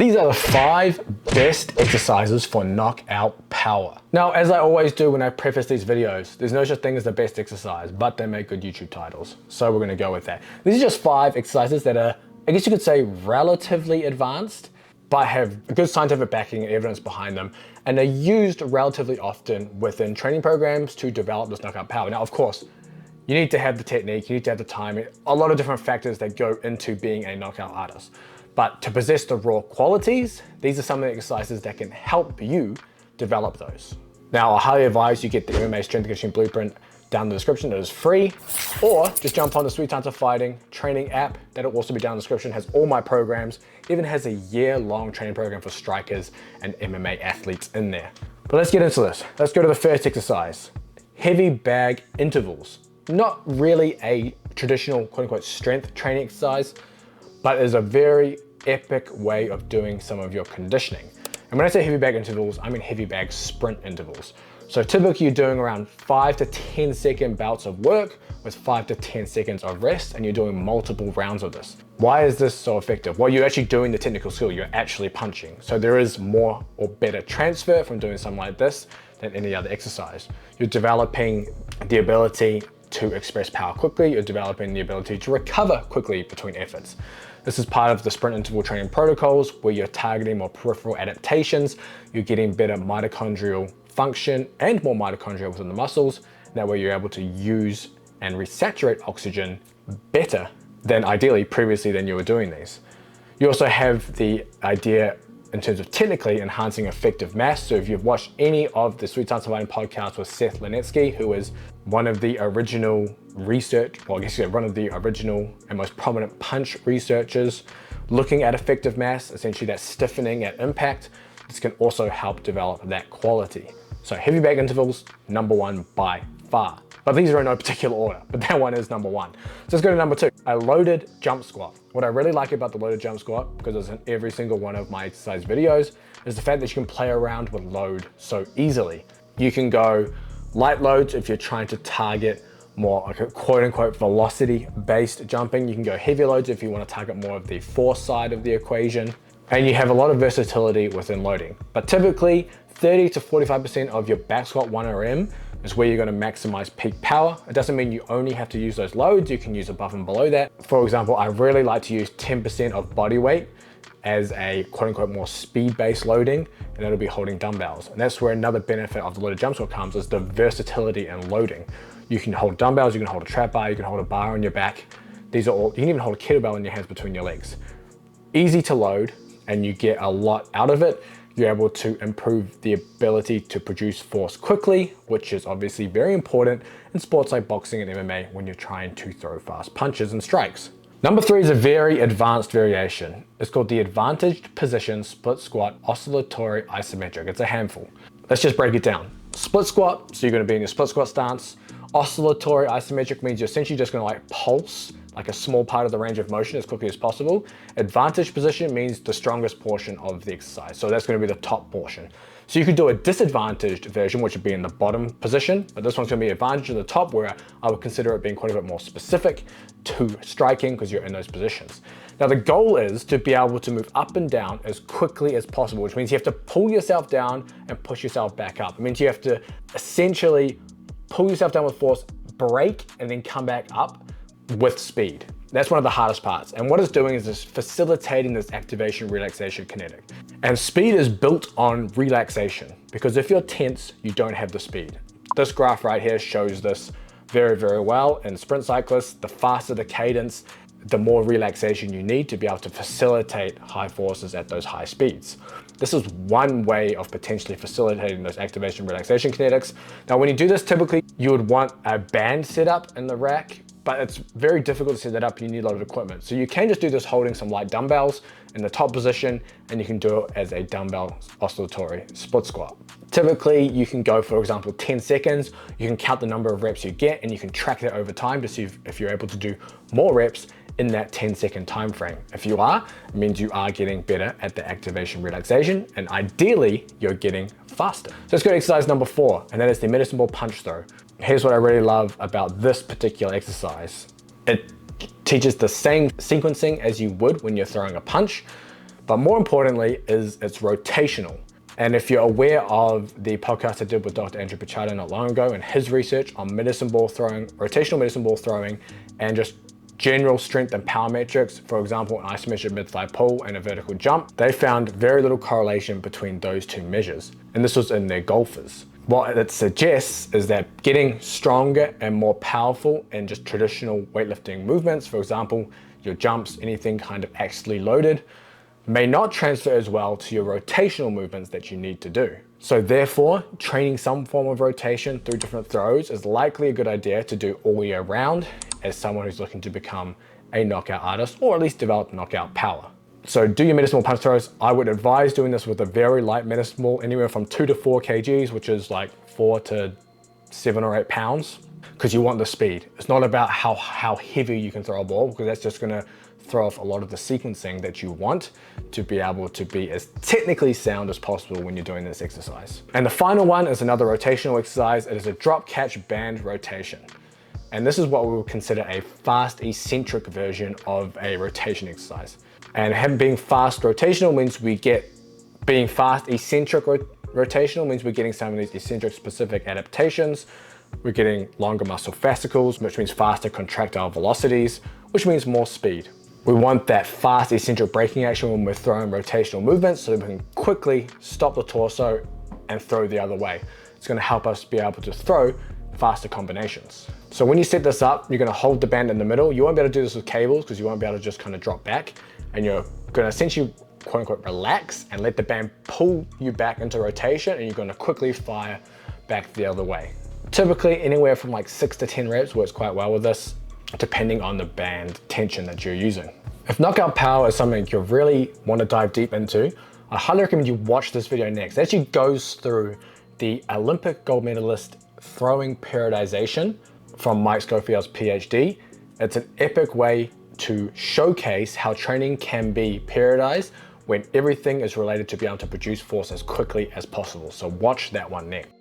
These are the 5 best exercises for knockout power. Now, as I always do when I preface these videos, there's no such thing as the best exercise, but they make good YouTube titles. So we're gonna go with that. These are just 5 exercises that are, I guess you could say, relatively advanced, but have good scientific backing and evidence behind them, and they're used relatively often within training programs to develop this knockout power. Now, of course, you need to have the technique, you need to have the time, a lot of different factors that go into being a knockout artist. But to possess the raw qualities, these are some of the exercises that can help you develop those. Now, I highly advise you get the MMA Strength and Conditioning Blueprint down in the description. It is free, or just jump on the Sweet Science of Fighting training app. That'll also be down in the description. It has all my programs, even has a year-long training program for strikers and MMA athletes in there. But let's get into this. Let's go to the first exercise, heavy bag intervals. Not really a traditional quote-unquote strength training exercise, but is a very epic way of doing some of your conditioning. And when I say heavy bag intervals, I mean heavy bag sprint intervals. So typically you're doing around 5 to 10 second bouts of work with 5 to 10 seconds of rest, and you're doing multiple rounds of this. Why is this so effective? Well, you're actually doing the technical skill, you're actually punching. So there is more or better transfer from doing something like this than any other exercise. You're developing the ability to express power quickly, you're developing the ability to recover quickly between efforts. This is part of the sprint interval training protocols where you're targeting more peripheral adaptations, you're getting better mitochondrial function and more mitochondria within the muscles. That way you're able to use and resaturate oxygen better than ideally previously than you were doing these. You also have the idea in terms of technically enhancing effective mass. So if you've watched any of the Sweet Science of Fighting podcasts with Seth Linetsky, who is one of the original one of the original and most prominent punch researchers looking at effective mass, essentially that stiffening at impact, this can also help develop that quality. So heavy bag intervals, number 1 by far. But these are in no particular order, but that one is number 1. So let's go to number 2, a loaded jump squat. What I really like about the loaded jump squat, because it's in every single one of my exercise videos, is the fact that you can play around with load so easily. You can go light loads if you're trying to target more like a quote unquote velocity based jumping. You can go heavy loads if you want to target more of the force side of the equation. And you have a lot of versatility within loading. But typically 30 to 45% of your back squat 1RM is where you're going to maximize peak power. It doesn't mean you only have to use those loads, you can use above and below that. For example, I really like to use 10% of body weight as a quote unquote more speed-based loading, and that'll be holding dumbbells. And that's where another benefit of the loaded jump squat comes, is the versatility in loading. You can hold dumbbells, you can hold a trap bar, you can hold a bar on your back. These are all, you can even hold a kettlebell in your hands between your legs. Easy to load, and you get a lot out of it. You're able to improve the ability to produce force quickly, which is obviously very important in sports like boxing and MMA when you're trying to throw fast punches and strikes. Number 3 is a very advanced variation. It's called the advantaged position split squat oscillatory isometric. It's a handful. Let's just break it down. Split squat, so you're going to be in your split squat stance. Oscillatory isometric means you're essentially just going to like pulse like a small part of the range of motion as quickly as possible. Advantage position means the strongest portion of the exercise. So that's going to be the top portion. So you could do a disadvantaged version, which would be in the bottom position, but this one's going to be advantage at the top, where I would consider it being quite a bit more specific to striking because you're in those positions. Now the goal is to be able to move up and down as quickly as possible, which means you have to pull yourself down and push yourself back up. It means you have to essentially pull yourself down with force, break, and then come back up with speed. That's one of the hardest parts. And what it's doing is it's facilitating this activation relaxation kinetic. And speed is built on relaxation, because if you're tense, you don't have the speed. This graph right here shows this very, very well. In sprint cyclists, the faster the cadence, the more relaxation you need to be able to facilitate high forces at those high speeds. This is one way of potentially facilitating those activation relaxation kinetics. Now, when you do this, typically you would want a band set up in the rack, but it's very difficult to set that up. You need a lot of equipment. So you can just do this holding some light dumbbells in the top position, and you can do it as a dumbbell oscillatory split squat. Typically you can go, for example, 10 seconds. You can count the number of reps you get, and you can track that over time to see if you're able to do more reps in that 10-second time frame. If you are, it means you are getting better at the activation relaxation, and ideally you're getting faster. So let's go to exercise number 4, and that is the medicine ball punch throw. Here's what I really love about this particular exercise. It teaches the same sequencing as you would when you're throwing a punch, But more importantly is it's rotational. And if you're aware of the podcast I did with Dr. Andrew Pichardo not long ago and his research on medicine ball throwing, rotational medicine ball throwing, and just general strength and power metrics, for example, an isometric mid-thigh pull and a vertical jump, they found very little correlation between those two measures. And this was in their golfers. What it suggests is that getting stronger and more powerful in just traditional weightlifting movements, for example, your jumps, anything kind of axially loaded, may not transfer as well to your rotational movements that you need to do. So therefore, training some form of rotation through different throws is likely a good idea to do all year round as someone who's looking to become a knockout artist or at least develop knockout power. So do your medicine ball punch throws. I would advise doing this with a very light medicine ball, anywhere from 2 to 4 kgs, which is like 4 to 7 or 8 pounds, because you want the speed. It's not about how heavy you can throw a ball, because that's just gonna throw off a lot of the sequencing that you want to be able to be as technically sound as possible when you're doing this exercise. And the final one is another rotational exercise. It is a drop catch band rotation. And this is what we would consider a fast eccentric version of a rotation exercise. And having being fast rotational means being fast eccentric rotational means we're getting some of these eccentric specific adaptations. We're getting longer muscle fascicles, which means faster contractile velocities, which means more speed. We want that fast eccentric braking action when we're throwing rotational movements so that we can quickly stop the torso and throw the other way. It's gonna help us be able to throw faster combinations. So when you set this up, you're gonna hold the band in the middle. You won't be able to do this with cables because you won't be able to just kind of drop back, and you're gonna essentially quote unquote relax and let the band pull you back into rotation, and you're gonna quickly fire back the other way. Typically anywhere from like 6 to 10 reps works quite well with this, depending on the band tension that you're using. If knockout power is something you really want to dive deep into, I highly recommend you watch this video next. It actually goes through the Olympic gold medalist throwing periodization from Mike Schofield's PhD. It's an epic way to showcase how training can be periodized when everything is related to be able to produce force as quickly as possible. So watch that one next.